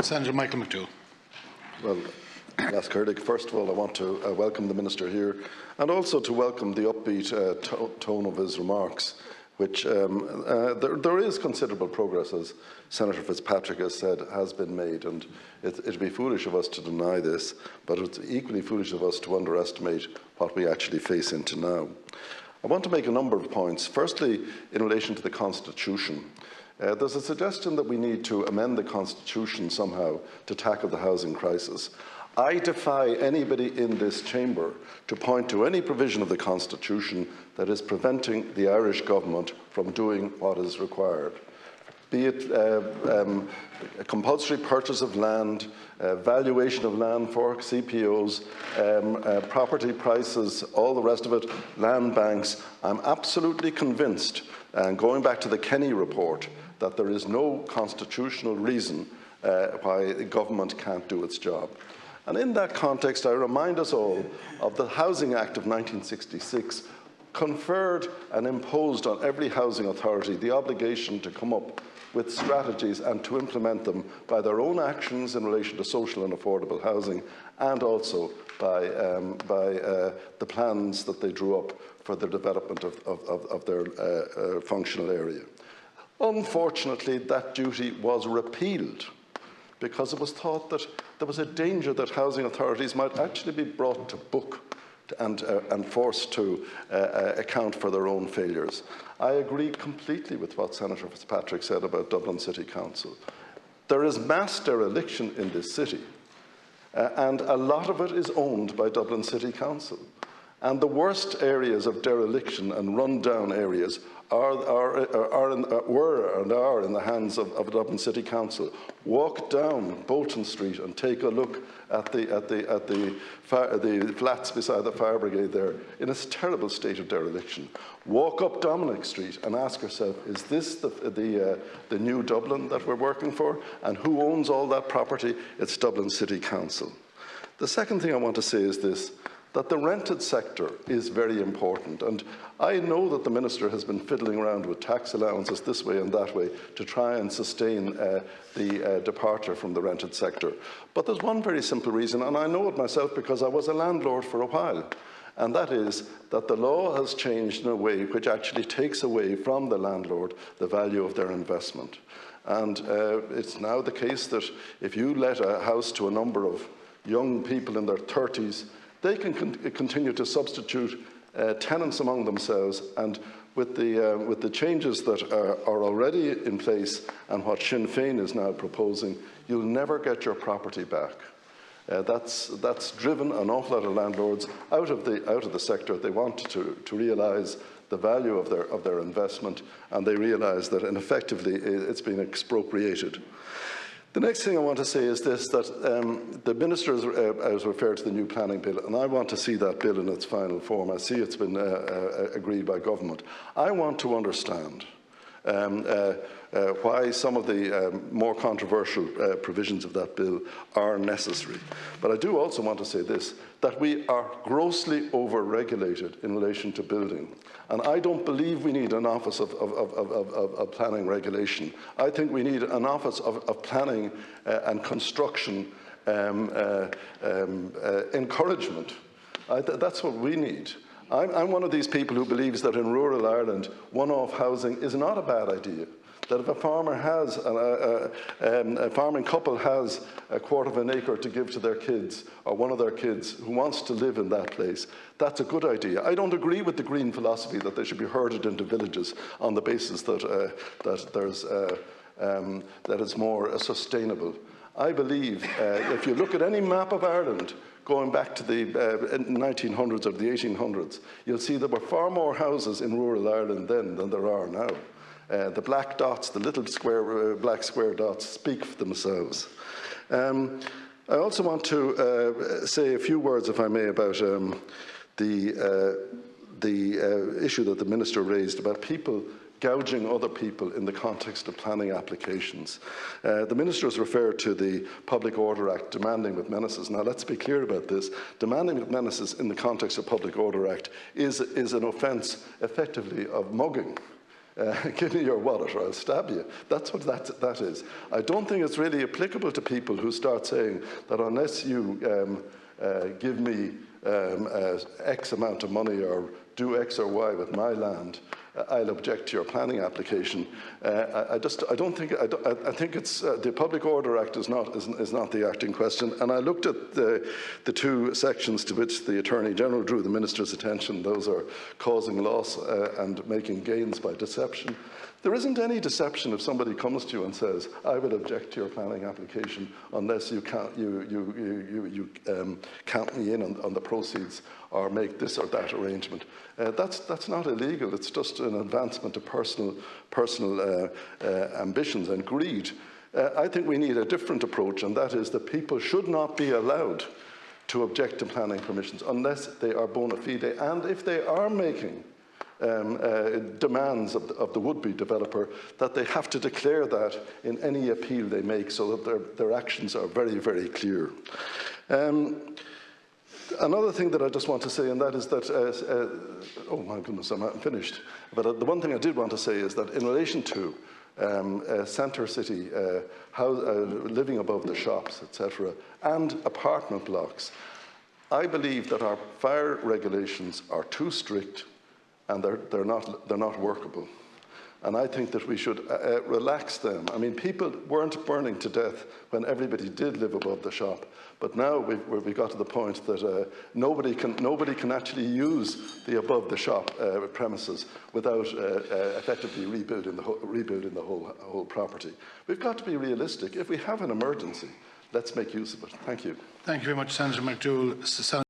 Senator Michael McDowell. Well, Lascardig, first of all, I want to welcome the Minister here and also to welcome the upbeat tone of his remarks, which there is considerable progress, as Senator Fitzpatrick has said, has been made, and it would be foolish of us to deny this, but it's equally foolish of us to underestimate what we actually face into now. I want to make a number of points. Firstly, in relation to the Constitution. There's a suggestion that we need to amend the Constitution somehow to tackle the housing crisis. I defy anybody in this chamber to point to any provision of the Constitution that is preventing the Irish government from doing what is required. Be it a compulsory purchase of land, valuation of land for CPOs, property prices, all the rest of it, land banks. I'm absolutely convinced, and going back to the Kenny report, that there is no constitutional reason why the government can't do its job. And in that context, I remind us all of the Housing Act of 1966, conferred and imposed on every housing authority the obligation to come up with strategies and to implement them by their own actions in relation to social and affordable housing, and also by the plans that they drew up for the development of their functional area. Unfortunately, that duty was repealed because it was thought that there was a danger that housing authorities might actually be brought to book and forced to account for their own failures. I agree completely with what Senator Fitzpatrick said about Dublin City Council. There is mass dereliction in this city, and a lot of it is owned by Dublin City Council. And the worst areas of dereliction and run-down areas were and are in the hands of Dublin City Council. Walk down Bolton Street and take a look at the flats beside the fire brigade there in a terrible state of dereliction. Walk up Dominic Street and ask yourself, is this the new Dublin that we're working for? And who owns all that property? It's Dublin City Council. The second thing I want to say is this, that the rented sector is very important. And I know that the Minister has been fiddling around with tax allowances this way and that way to try and sustain the departure from the rented sector. But there's one very simple reason, and I know it myself because I was a landlord for a while, and that is that the law has changed in a way which actually takes away from the landlord the value of their investment. And it's now the case that if you let a house to a number of young people in their 30s, they can continue to substitute tenants among themselves, and with the changes that are already in place and what Sinn Féin is now proposing, you'll never get your property back. That's driven an awful lot of landlords out of the sector. They want to realise the value of their investment, and they realise that effectively it's been expropriated. The next thing I want to say is this, that the Minister has referred to the new planning bill, and I want to see that bill in its final form. I see it's been agreed by government. I want to understand why some of the more controversial provisions of that bill are necessary. But I do also want to say this, that we are grossly over-regulated in relation to building. And I don't believe we need an Office of Planning Regulation. I think we need an Office of Planning and Construction encouragement. That's what we need. I'm one of these people who believes that in rural Ireland, one-off housing is not a bad idea. That if a farmer has, a farming couple has a quarter of an acre to give to their kids, or one of their kids who wants to live in that place, that's a good idea. I don't agree with the Green philosophy that they should be herded into villages on the basis that it's more sustainable. I believe, if you look at any map of Ireland, going back to the 1900s or the 1800s, you'll see there were far more houses in rural Ireland then than there are now. The black dots, the little black square dots, speak for themselves. I also want to say a few words, if I may, about the issue that the Minister raised about people gouging other people in the context of planning applications. The Minister has referred to the Public Order Act, demanding with menaces. Now, let's be clear about this. Demanding with menaces in the context of Public Order Act is an offence, effectively, of mugging. give me your wallet or I'll stab you. That's what that is. I don't think it's really applicable to people who start saying that unless you give me X amount of money or do X or Y with my land, I'll object to your planning application. I think it's the Public Order Act is not the act in question. And I looked at the two sections to which the Attorney General drew the Minister's attention. Those are causing loss and making gains by deception. There isn't any deception if somebody comes to you and says, I will object to your planning application unless you count me in on the proceeds or make this or that arrangement. That's not illegal. It's just an advancement of personal ambitions and greed. I think we need a different approach, and that is that people should not be allowed to object to planning permissions unless they are bona fide, and if they are making demands of the would-be developer, that they have to declare that in any appeal they make so that their actions are very, very clear. Another thing that I just want to say, and that is that, oh my goodness, I'm finished. But the one thing I did want to say is that in relation to centre city, living above the shops, etc., and apartment blocks, I believe that our fire regulations are too strict and they're not workable. And I think that we should relax them. I mean, people weren't burning to death when everybody did live above the shop, but now we've got to the point that nobody can actually use the above the shop premises without effectively rebuilding the whole property. We've got to be realistic. If we have an emergency, let's make use of it. Thank you. Thank you very much, Senator McDougall.